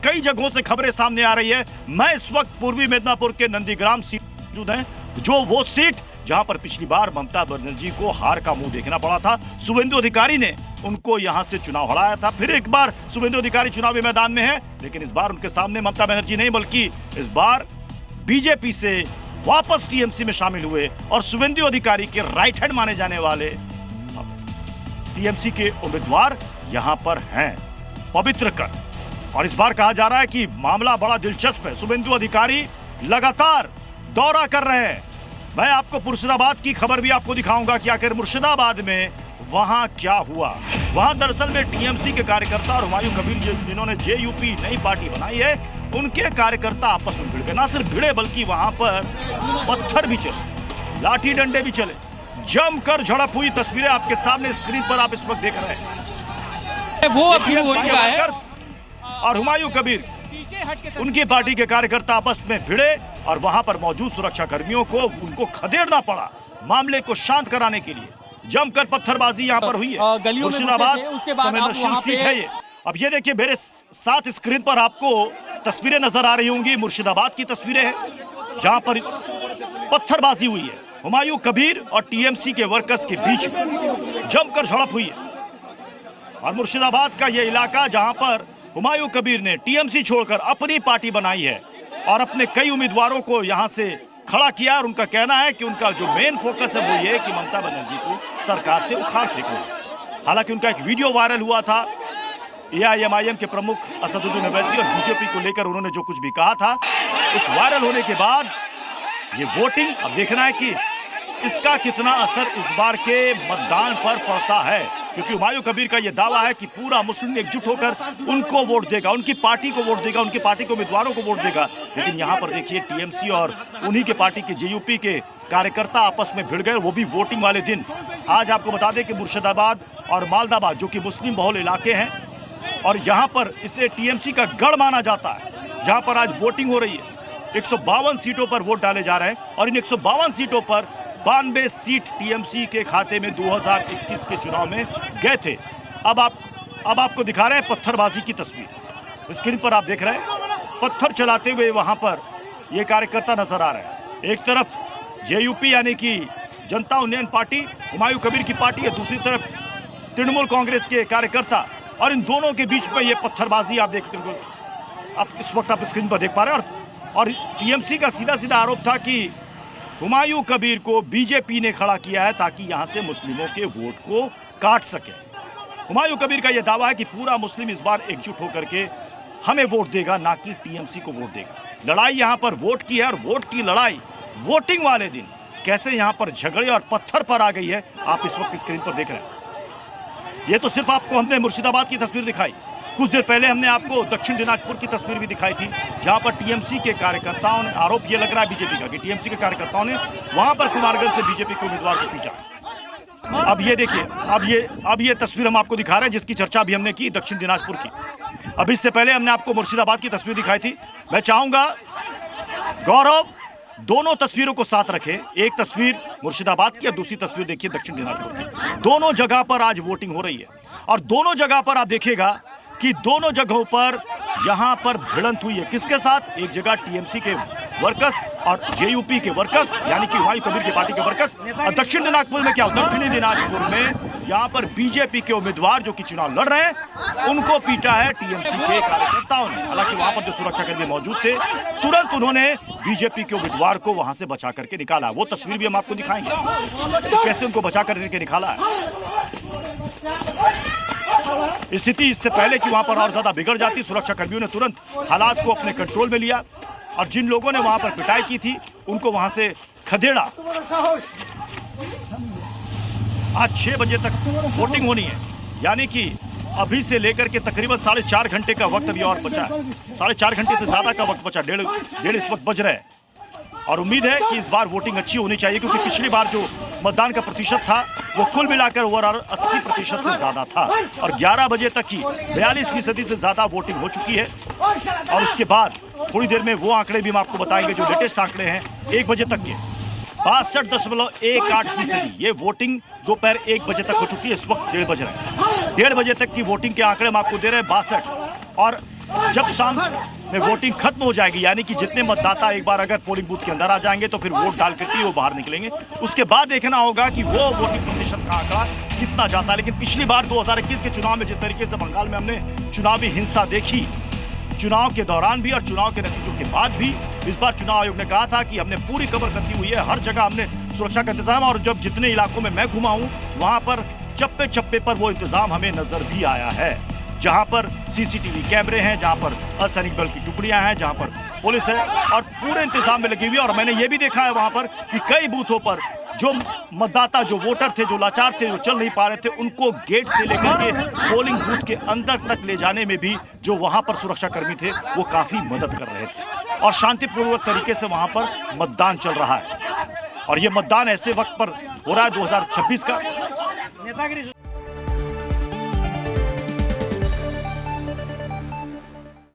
कई जगहों से खबरें सामने आ रही है। मैं इस वक्त पूर्वी मिदनापुर के नंदीग्राम सीट मौजूद है, जो वो सीट जहां पर पिछली बार ममता बनर्जी को हार का मुंह देखना पड़ा था। शुभेंदु अधिकारी ने उनको यहां से चुनाव हराया था। फिर एक बार शुभेंदु अधिकारी चुनावी मैदान में है, लेकिन इस बार उनके सामने ममता बनर्जी नहीं, बल्कि इस बार बीजेपी से वापस टीएमसी में शामिल हुए और शुभेंदु अधिकारी के राइट हैंड माने जाने वाले टीएमसी के उम्मीदवार यहां पर हैं, पवित्र कर। और इस बार कहा जा रहा है कि मामला बड़ा दिलचस्प है। शुभेंदु अधिकारी लगातार दौरा कर रहे हैं। मैं आपको मुर्शिदाबाद की खबर भी आपको दिखाऊंगा कि आखिर मुर्शिदाबाद में वहां क्या हुआ। वहां दरअसल में टीएमसी के कार्यकर्ता और हुमायूं कबीर, जिन्होंने जेयूपी नई पार्टी बनाई है, उनके कार्यकर्ता आपस में भिड़ गए। ना सिर्फ भिड़े, बल्कि वहां पर पत्थर भी चले, लाठी डंडे भी चले, जमकर झड़प हुई। तस्वीरें आपके सामने स्क्रीन पर आप इस वक्त देख रहे हैं। वो अब शुरू हो चुका है और हुमायूं कबीर, उनकी पार्टी के कार्यकर्ता आपस में भिड़े और वहां पर मौजूद सुरक्षा कर्मियों को उनको खदेड़ना पड़ा मामले को शांत कराने के लिए। जमकर पत्थरबाजी यहां पर हुई है। मुर्शिदाबाद संवेदनशील सीट है ये। अब ये देखिए, मेरे साथ स्क्रीन पर आपको तस्वीरें नजर आ रही होंगी। मुर्शिदाबाद की तस्वीरें हैं जहां पर पत्थरबाजी हुई है। हुमायूं कबीर और टीएमसी के वर्कर्स के बीच जमकर झड़प हुई है। और मुर्शिदाबाद का यह इलाका जहां पर हुमायूं कबीर ने टीएमसी छोड़कर अपनी पार्टी बनाई है और अपने कई उम्मीदवारों को यहां से खड़ा किया। और उनका कहना है कि उनका जो मेन फोकस है वो ये है कि ममता बनर्जी को सरकार से उखाड़ फेंकना। हालांकि उनका एक वीडियो वायरल हुआ था, एआईएमआईएम के प्रमुख असदुद्दीन ओवैसी और बीजेपी को लेकर उन्होंने जो कुछ भी कहा था, उस वायरल होने के बाद ये वोटिंग, अब देखना है कि इसका कितना असर इस बार के मतदान पर पड़ता है। क्योंकि हुमायूं कबीर का यह दावा है कि पूरा मुस्लिम एकजुट होकर उनको वोट देगा, उनकी पार्टी को वोट देगा, उनकी पार्टी के उम्मीदवारों को वोट देगा। लेकिन यहाँ पर देखिए, टीएमसी और उन्हीं के पार्टी के जेयूपी के कार्यकर्ता आपस में भिड़ गए, वो भी वोटिंग वाले दिन। आज आपको बता दें कि मुर्शिदाबाद और मालदाबाद, जो कि मुस्लिम बहुल इलाके हैं, और यहाँ पर इसे टीएमसी का गढ़ माना जाता है, जहाँ पर आज वोटिंग हो रही है। 152 सीटों पर वोट डाले जा रहे हैं और इन 152 सीटों पर 92 सीट टीएमसी के खाते में 2021 के चुनाव में गए थे। अब आपको दिखा रहे हैं पत्थरबाजी की तस्वीर। स्क्रीन पर आप देख रहे हैं, पत्थर चलाते हुए वहां पर ये कार्यकर्ता नजर आ रहे हैं। एक तरफ जेयूपी यानी कि जनता उन्नयन पार्टी, हुमायूं कबीर की पार्टी है, दूसरी तरफ तृणमूल कांग्रेस के कार्यकर्ता, और इन दोनों के बीच में ये पत्थरबाजी आप देखते हो, आप इस वक्त आप स्क्रीन पर देख पा रहे हैं। और टीएमसी का सीधा सीधा आरोप था कि हुमायूं कबीर को बीजेपी ने खड़ा किया है ताकि यहां से मुस्लिमों के वोट को काट सके। हुमायूं कबीर का यह दावा है कि पूरा मुस्लिम इस बार एकजुट होकर के हमें वोट देगा, ना कि टीएमसी को वोट देगा। लड़ाई यहां पर वोट की है और वोट की लड़ाई वोटिंग वाले दिन कैसे यहां पर झगड़े और पत्थर पर आ गई है, आप इस वक्त स्क्रीन पर देख रहे हैं। ये तो सिर्फ आपको हमने मुर्शिदाबाद की तस्वीर दिखाई। कुछ देर पहले हमने आपको दक्षिण दिनाजपुर की तस्वीर भी दिखाई थी, जहां पर टीएमसी के कार्यकर्ताओं ने, आरोप ये लग रहा है बीजेपी का कि टीएमसी के कार्यकर्ताओं ने वहां पर कुमारगंज से बीजेपी के उम्मीदवार को पीटा। अब ये देखिए, अब ये तस्वीर हम आपको दिखा रहे हैं, जिसकी चर्चा भी हमने की दक्षिण दिनाजपुर की। अब इससे पहले हमने आपको मुर्शिदाबाद की तस्वीर दिखाई थी। मैं चाहूंगा गौरव दोनों तस्वीरों को साथ रखे। एक तस्वीर मुर्शिदाबाद की और दूसरी तस्वीर देखिए दक्षिण दिनाजपुर की। दोनों जगह पर आज वोटिंग हो रही है और दोनों जगह पर आप देखिएगा कि दोनों जगहों पर यहां पर भिड़ंत हुई है। किसके साथ? एक जगह टीएमसी के वर्कर्स और जेयूपी के वर्कर्स, यानी कि हुमायूं कबीर की पार्टी के वर्कर्स। और दक्षिण दिनाजपुर में क्या? दक्षिणी दिनाजपुर में यहां पर बीजेपी के उम्मीदवार जो कि चुनाव लड़ रहे हैं, उनको पीटा है टीएमसी के कार्यकर्ताओं ने। हालांकि वहां पर जो सुरक्षाकर्मी मौजूद थे, तुरंत उन्होंने बीजेपी के उम्मीदवार को वहां से बचा करके निकाला। वो तस्वीर भी हम आपको दिखाएंगे कि कैसे उनको बचा करके निकाला है। स्थिति इससे पहले कि वहां पर और ज्यादा बिगड़ जाती, सुरक्षा कर्मियों ने तुरंत हालात को अपने कंट्रोल में लिया और जिन लोगों ने वहां पर पिटाई की थी उनको वहां से खदेड़ा। आज 6 बजे तक वोटिंग होनी है, यानी कि अभी से लेकर के तकरीबन 4.5 घंटे का वक्त अभी और बचा है। 4.5 घंटे से ज्यादा का वक्त बचा, डेढ़ इस वक्त बज रहे हैं। और उम्मीद है कि इस बार वोटिंग अच्छी होनी चाहिए, क्योंकि पिछली बार जो मतदान का प्रतिशत था वो कुल मिलाकर ओवरऑल 80% से ज्यादा था और 11 बजे तक ही 42% से ज्यादा वोटिंग हो चुकी है। और उसके बाद थोड़ी देर में वो आंकड़े भी हम आपको बताएंगे जो लेटेस्ट आंकड़े हैं 1 बजे तक के। 62.18% ये वोटिंग दोपहर 1 बजे तक हो चुकी है। इस वक्त 1:30 बज रहे हैं। 1:30 बजे तक की वोटिंग के आंकड़े हम आपको दे रहे हैं 62। और जब शाम में वोटिंग खत्म हो जाएगी, यानी कि जितने मतदाता एक बार अगर पोलिंग बूथ के अंदर आ जाएंगे तो फिर वोट डाल करके वो बाहर निकलेंगे। उसके बाद देखना होगा कि वो वोटिंग प्रतिशत का आंकड़ा कितना जाता है। लेकिन पिछली बार 2021 के चुनाव में जिस तरीके से बंगाल में हमने चुनावी हिंसा देखी, चुनाव के दौरान भी और चुनाव के नतीजों के बाद भी, इस बार चुनाव आयोग ने कहा था कि हमने पूरी कमर कसी हुई है, हर जगह हमने सुरक्षा का इंतजाम, और जब जितने इलाकों में मैं घुमा हूं वहां पर चप्पे चप्पे पर वो इंतजाम हमें नजर भी आया है। जहां पर सीसीटीवी कैमरे हैं, जहां पर असैनिक बल की टुकड़ियां हैं, जहां पर पुलिस है और पूरे इंतजाम में लगी हुई है। और मैंने ये भी देखा है वहां पर कि कई बूथों पर जो मतदाता, जो वोटर थे, जो लाचार थे, जो चल नहीं पा रहे थे, उनको गेट से लेकर के पोलिंग बूथ के अंदर तक ले जाने में भी जो वहां पर सुरक्षा कर्मी थे वो काफी मदद कर रहे थे और शांतिपूर्वक तरीके से वहां पर मतदान चल रहा है। और ये मतदान ऐसे वक्त पर हो रहा है 2026 का।